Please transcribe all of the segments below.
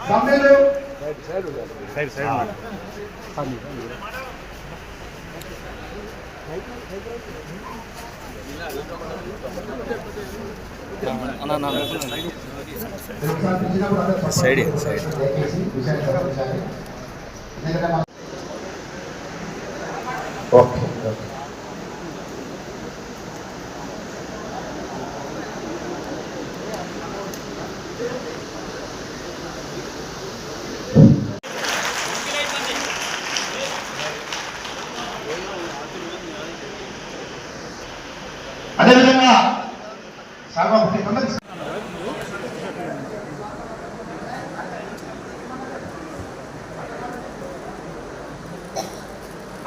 సభ్యులు side okay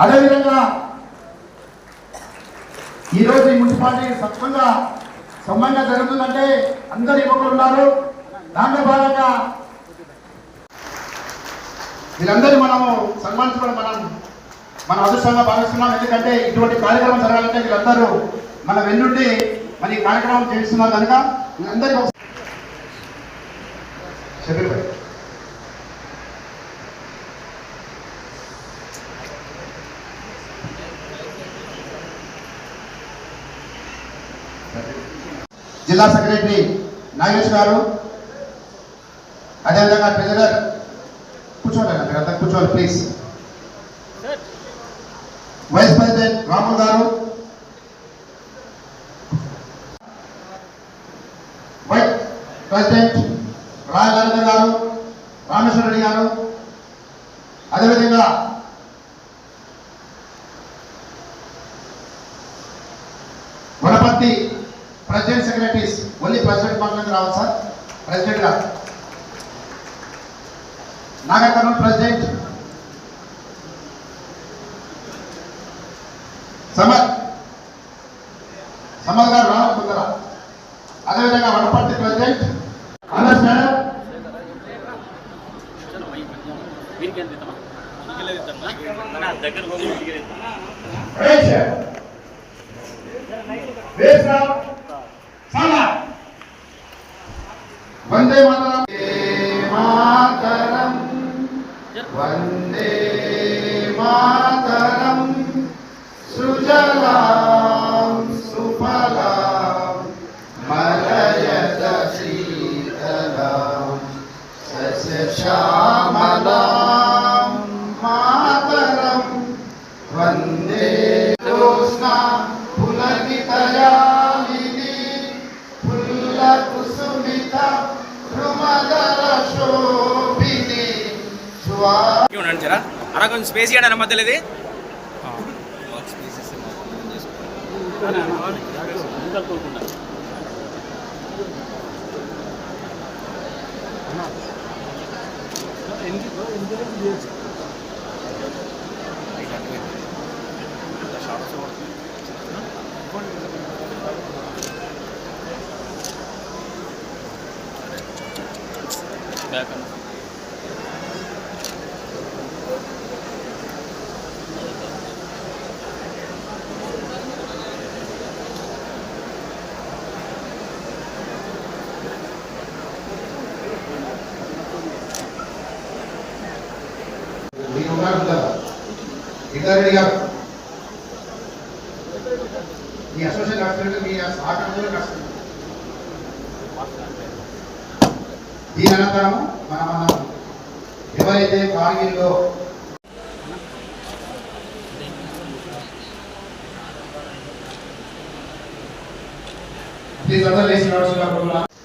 అదేవిధంగా ఈరోజు ఈ మున్సిపాలిటీ సమ్మంగా జరుగుతుందంటే అందరు యువకులు ఉన్నారు. దాంట్లో భాగంగా వీళ్ళందరూ మనము సన్మానించుకోవడం మన అదృష్టంగా భావిస్తున్నాం. ఎందుకంటే ఇటువంటి కార్యక్రమం జరగాలంటే వీళ్ళందరూ మన వెన్నుండి మన ఈ కార్యక్రమం చేస్తున్నారు కనుక వీళ్ళందరికీ జిల్లా సెక్రటరీ నాగేష్ గారు, అదేవిధంగా ట్రెజరర్ కూర్చోండి, మీరంతా కూర్చోండి ప్లీజ్. వైస్ ప్రెసిడెంట్ రాములు గారు, వైస్ ప్రెసిడెంట్ రాజనరేంద్ర గారు, రామేశ్వర రెడ్డి గారు, అదేవిధంగా Wanaparthy president secretaries only president మాత్రమే రావాలి సార్. ప్రెసిడెంట్ గారు, నాగర్ కర్నూలు ప్రెసిడెంట్ సమర్ గారు రావాలి తొందర. అదేవిధంగా వనపర్తి ప్రెసిడెంట్ ఆదర్శ్ మేడం, వందే మాతరం వందే మాతరం సుజలాం సుఫలాం మలయజ శీతలాం సస్యశ్యామలాం మాతరం వందే జ్యోత్స్నా పులకితయామిని పుల్లకుసుమిత శోభిని స్వా. అలా కొంచెం స్పేస్ ఇవ్వండి మధ్యలో ఇది. రెడ్డి గారు, మీ అసోసియేషన్ నడుస్తుంటే మీ సహకారంలో నడుస్తుంది. దీని అనంతరం మనం ఎవరైతే కార్గిల్లో అందరూ లేచి నడుస్తున్నారు.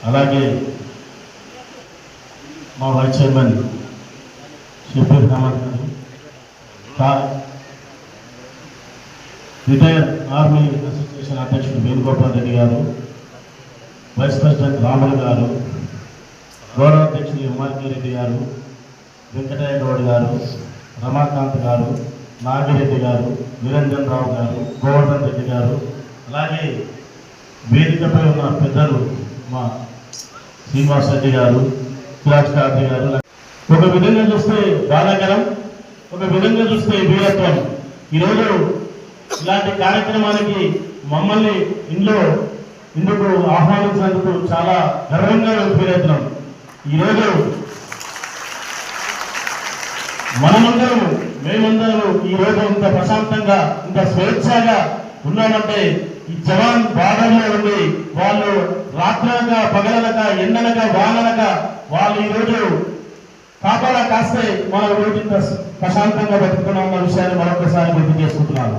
అలాగే మా వైస్ చైర్మన్ షబీర్ అహ్మద్ గారు, రిటైర్డ్ ఆర్మీ అసోసియేషన్ అధ్యక్షుడు వేణుగోపాల్ రెడ్డి గారు, వైస్ ప్రెసిడెంట్ రాములు గారు, గౌరవ అధ్యక్షుడు ఎంఆర్కే రెడ్డి గారు, వెంకటయ్య గౌడ్ గారు, రమాకాంత్ గారు, నాగిరెడ్డి గారు, నిరంజన్ రావు గారు, గోవర్ధన్ రెడ్డి గారు, అలాగే వేదికపై ఉన్న పెద్దలు మా శ్రీనివాస్ రెడ్డి గారు, సురాజ్ కార్తి గారు. ఒక విధంగా చూస్తే బాధాకరం, ఒక విధంగా చూస్తే వీరత్వం. ఈరోజు ఇలాంటి కార్యక్రమానికి మమ్మల్ని ఇందుకు ఆహ్వానించినందుకు చాలా గర్వంగా ఫీల్ అవుతున్నాం. ఈరోజు మేమందరము ఈరోజు ఇంత ప్రశాంతంగా, ఇంత స్వేచ్ఛగా ఉన్నామంటే ఈ జవాన్ బార్డర్లో ఉండి వాళ్ళు రాత్రనక పగలనక ఎండనక వాననక వాళ్ళు ఈరోజు కాపాడా కాస్తే మనం రోజు ఇంత ప్రశాంతంగా బతుకుతున్నాం అన్న విషయాన్ని మరొకసారి గుర్తు చేసుకుంటున్నాను.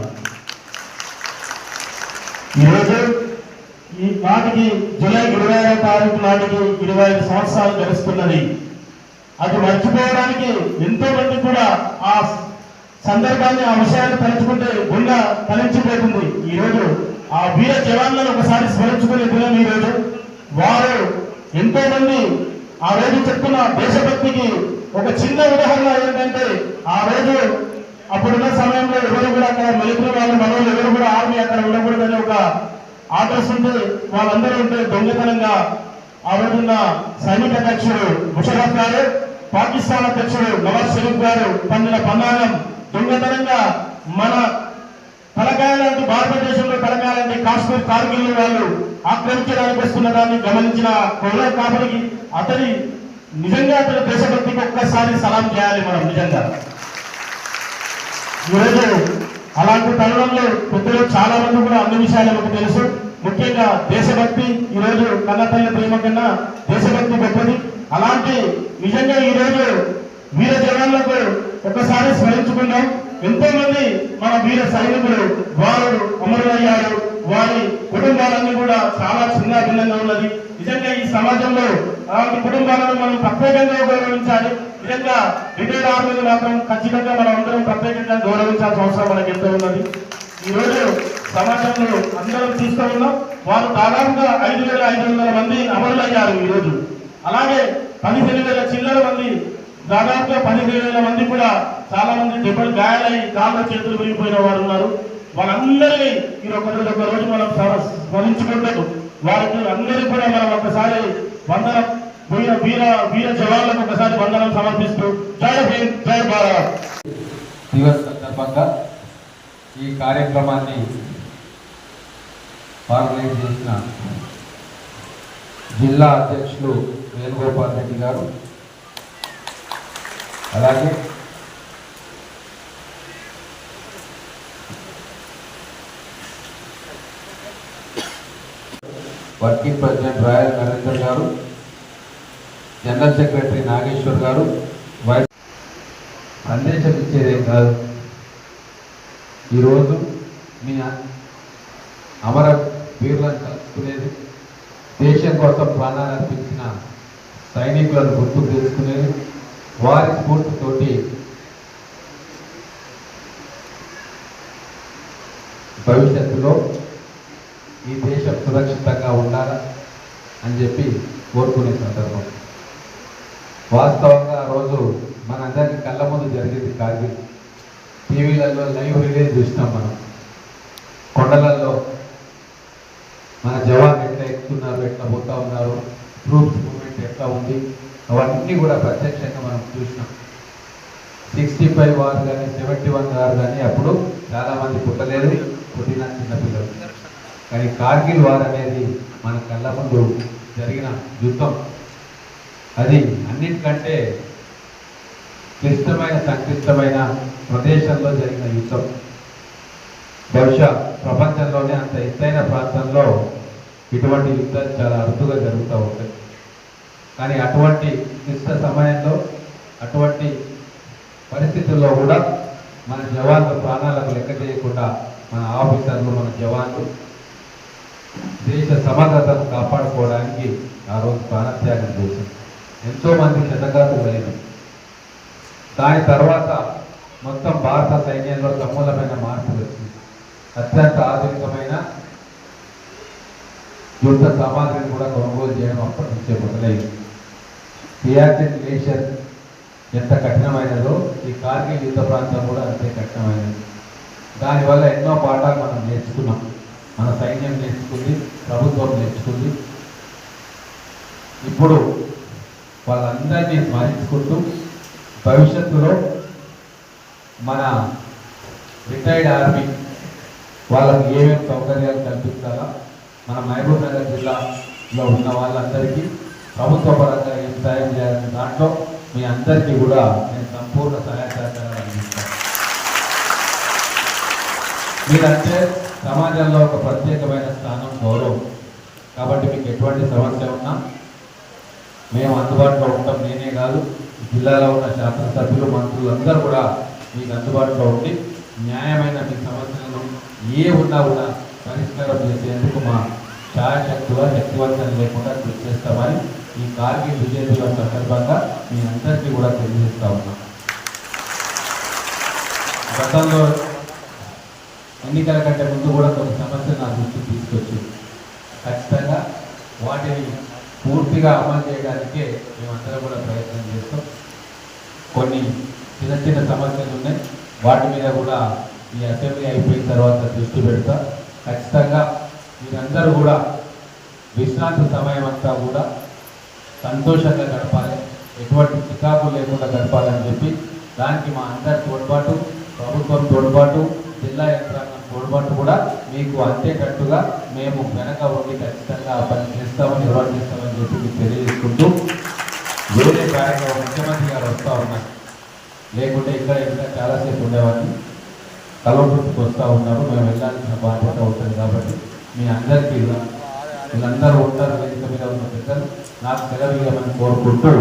ఈరోజు ఈ నాటికి జూలై 25వ తారీఖు నాటికి 25 సంవత్సరాలు గడుస్తున్నది. అది మర్చిపోవడానికి ఎంతో మంది కూడా ఆ సందర్భాన్ని, ఆ విషయాన్ని తలుచుకుంటే గుండె తలించిపోతుంది. ఈరోజు ఆ వీర జవాన్లను ఒకసారి స్మరించుకునే దినం ఈరోజు. వారు ఎంతో మంది ఆ రోజు చెప్తున్న దేశభక్తికి ఒక చిన్న ఉదాహరణ ఏంటంటే, ఆ రోజు అప్పుడున్న సమయంలో ఎవరు కూడా అక్కడ మిలిటరీ వాళ్ళు మనోళ్ళు ఎవరు కూడా ఆర్మీ అక్కడ ఉండకూడదని ఒక ఆర్డర్స్ ఉంటే వాళ్ళందరూ ఉంటే దొంగతనంగా ఆ రోజున్న సైనిక అధ్యక్షుడు ముషరఫ్ గారు, పాకిస్తాన్ అధ్యక్షుడు నవాజ్ షరీఫ్ గారు పన్నిన పన్నాగం దొంగతనంగా మన తలకాయలాంటి భారతదేశంలో తలకాయలాంటి కాశ్మీర్ కార్గిల్ వాళ్ళు ఆక్రమించడానికి వస్తున్న దాన్ని గమనించిన కొల్ల కాపులకి నిజంగా అతని దేశభక్తికి ఒక్కసారి సలాం చేయాలి మనం. నిజంగా ఈరోజు అలాంటి తరుణంలో పెద్దలు చాలా మంది కూడా అన్ని విషయాలు మనకు తెలుసు. ముఖ్యంగా దేశభక్తి ఈరోజు కన్నతల్లి ప్రేమ కన్నా దేశభక్తి గొప్పది. అలాంటి నిజంగా ఈరోజు వీర జవాన్లకు ఒకసారి స్మరించుకున్నాం. ఎంతో మంది మన వీర సైనికులు వారు అమరులయ్యారు. వారి కుటుంబాలన్నీ కూడా చాలా చిన్న భిన్నంగా ఉన్నది. నిజంగా ఈ సమాజంలో అలాంటి కుటుంబాలను మనం ప్రత్యేకంగా గౌరవించాలి. నిజంగా రిటైర్డ్ ఆర్మీని మాత్రం ఖచ్చితంగా మనం అందరం ప్రత్యేకంగా గౌరవించాల్సిన అవసరం మనకి ఎంతో ఉన్నది. ఈరోజు సమాజంలో అందరం చూస్తూ ఉన్నాం. వారు దాదాపుగా 5,500 మంది అమరులయ్యారు ఈరోజు. అలాగే 15,000 చిల్లర మంది, దాదాపుగా 15,000 మంది కూడా చాలా మంది దెబ్బలు గాయాలై కాళ్ళ చేతులు విరిగిపోయిన వారు ఉన్నారు. వాళ్ళందరినీ ఒక రోజు మనం స్మరించుకుంటూ వారికి అందరికీ కూడా మనం ఒకసారి వందనం, వీర జవాన్లకు ఒకసారి వందనం సమర్పిస్తూ జై హింద్, జై భారత్. దివస్ సందర్భంగా ఈ కార్యక్రమాన్ని ఆర్గనైజ్ చేసిన జిల్లా అధ్యక్షులు వేణుగోపాల్ రెడ్డి గారు, అలాగే వర్కింగ్ ప్రెసిడెంట్ రాయల్ నరేందర్ గారు, జనరల్ సెక్రటరీ నాగేశ్వర్ గారు, వైస్ సందేశం ఇచ్చేదేం కాదు. ఈరోజు మీ అమర వీరులను కలుసుకునేది, దేశం కోసం ప్రాణాలు అర్పించిన సైనికులను గుర్తుకు తెచ్చుకునేది, వారి స్ఫూర్తితోటి భవిష్యత్తులో ఈ దేశం సురక్షితంగా ఉండాలి అని చెప్పి కోరుకునే సందర్భం. వాస్తవంగా ఆ రోజు మనందరికీ కళ్ళ ముందు జరిగింది కార్గిల్. టీవీలలో లైవ్ రిలీజ్ చూసినాం మనం. కొండలలో మన జవాన్ ఎట్లా ఎక్కుతున్నారు, ఎట్లా పోతా ఉన్నారు, ట్రూప్స్ మూవ్మెంట్ ఎట్లా ఉంది, అవన్నీ కూడా ప్రత్యక్షంగా మనం చూసినాం. 65 వార్ కానీ 71 వార్ కానీ అప్పుడు చాలామంది పుట్టలేదు, పుట్టిన చిన్నపిల్లలు. కానీ కార్గిల్ వార్ అనేది మన కళ్ళ ముందు జరిగిన యుద్ధం. అది అన్నిటికంటే క్లిష్టమైన, సంక్లిష్టమైన ప్రదేశంలో జరిగిన యుద్ధం. బహుశా ప్రపంచంలోనే అంత ఎత్తైన ప్రాంతంలో ఇటువంటి యుద్ధాలు చాలా అరుదుగా జరుగుతూ ఉంటాయి. కానీ అటువంటి క్లిష్ట సమయంలో, అటువంటి పరిస్థితుల్లో కూడా మన జవాన్లు ప్రాణాలకు లెక్క చేయకుండా, మన ఆఫీసర్లు, మన జవాన్లు దేశ సమగ్రతను కాపాడుకోవడానికి ఆ రోజు ప్రాణత్యాగం చేశారు. ఎంతోమంది క్షతగాతులైన. దాని తర్వాత మొత్తం భారత సైన్యంలో సమూలమైన మార్పులు వచ్చింది. అత్యంత ఆధునికమైన యుద్ధ సామాగ్రిని కూడా కొనుగోలు చేయడం అప్పటి నుంచే మొదలైంది. సియాచిన్ గ్లేషియర్ ఎంత కఠినమైనదో ఈ కార్గిల్ యుద్ధ ప్రాంతం కూడా అంతే కఠినమైనది. దానివల్ల ఎన్నో పాఠాలు మనం నేర్చుకున్నాం. మన సైన్యం నేర్చుకుంది, ప్రభుత్వం నేర్చుకుంది. ఇప్పుడు వాళ్ళందరినీ స్మరించుకుంటూ భవిష్యత్తులో మన రిటైర్డ్ ఆర్మీ వాళ్ళకి ఏమేమి సౌకర్యాలు కల్పించాలా, మన మహబూబ్ నగర్ జిల్లాలో ఉన్న వాళ్ళందరికీ ప్రభుత్వ పరంగా ఏం సాయం చేయాలనే దాంట్లో మీ అందరికీ కూడా నేను సంపూర్ణ సహాయ సహకారాలు అందిస్తాను. మీరంటే సమాజంలో ఒక ప్రత్యేకమైన స్థానం, గౌరవం. కాబట్టి మీకు ఎటువంటి సమస్య ఉన్నా మేము అందుబాటులో ఉంటాం. నేనే కాదు, జిల్లాలో ఉన్న శాసనసభ్యులు, మంత్రులు అందరూ కూడా మీకు అందుబాటులో ఉండి న్యాయమైన మీ సమస్యలను ఏ ఉన్నా కూడా పరిష్కారం చేసేందుకు మా ఛాయశక్తుల శక్తివంతం లేకుండా కృషి చేస్తామని ఈ కార్గిల్ విజయ దివస్ సందర్భంగా మీ అందరికీ కూడా తెలియజేస్తా ఉన్నాం. గతంలో ఎన్నికల కంటే ముందు కూడా కొన్ని సమస్యలు నా దృష్టికి తీసుకొచ్చింది. ఖచ్చితంగా వాటిని పూర్తిగా అమలు చేయడానికే మేమందరం కూడా ప్రయత్నం చేస్తాం. కొన్ని చిన్న చిన్న సమస్యలు ఉన్నాయి, వాటి మీద కూడా ఈ అసెంబ్లీ అయిపోయిన తర్వాత దృష్టి పెడతా. ఖచ్చితంగా మీరందరూ కూడా విశ్రాంతి సమయం అంతా కూడా సంతోషంగా గడపాలి, ఎటువంటి చికాకు లేకుండా గడపాలని చెప్పి దానికి మా అందరి తోడ్పాటు, ప్రభుత్వం తోడ్పాటు, జిల్లా యంత్రాంగం తోడ్పాటు కూడా మీకు అందేటట్టుగా మేము వెనక ఉండి ఖచ్చితంగా పని చేస్తామని, నిర్వహిస్తామని చెప్పి మీకు తెలియజేసుకుంటూ వేరే కార్యక్రమం ముఖ్యమంత్రి గారు వస్తూ ఉన్నారు, లేకుంటే ఇక్కడ ఇంకా చాలాసేపు ఉండేవాడిని. కలవృత్తికి వస్తూ ఉన్నారు, మేము వెళ్ళాల్సిన బాధ్యత ఉంటుంది. కాబట్టి మీ అందరికీ వీళ్ళందరూ ఉంటారు, వేదిక మీద ఉన్న పెద్దలు నాకు సెలవు ఇవ్వమని కోరుకుంటూ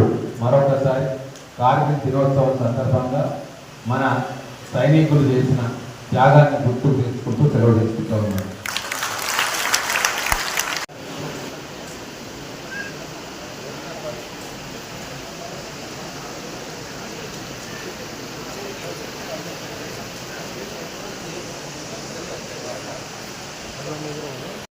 మరొకసారి కార్గిల్ దినోత్సవం సందర్భంగా మన సైనికులు చేసిన త్యాగాన్ని గుర్తుకు తెచ్చుకుంటూ సెలవు తీసుకుంటూ ఉన్నారు. Gracias.